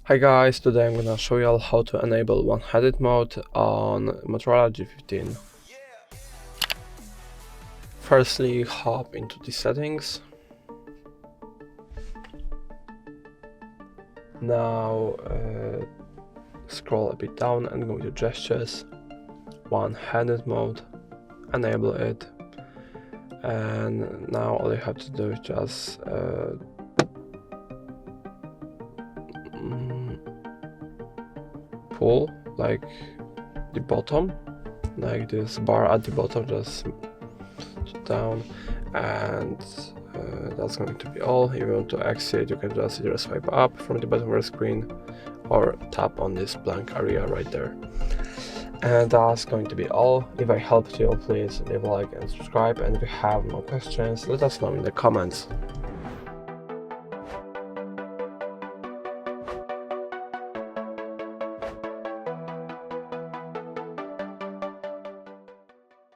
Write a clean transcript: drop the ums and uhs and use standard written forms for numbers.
Hi guys, today I'm gonna show you all how to enable one-handed mode on Motorola G15. Firstly, hop into the settings. Now scroll a bit down and go to gestures, one-handed mode, enable it, and now all you have to do is just pull like the bottom, like this bar at the bottom, just down, and that's going to be all. If you want to exit, you can just either swipe up from the bottom of the screen or tap on this blank area right there. And that's going to be all. If I helped you, please leave a like and subscribe, and if you have more questions, let us know in the comments.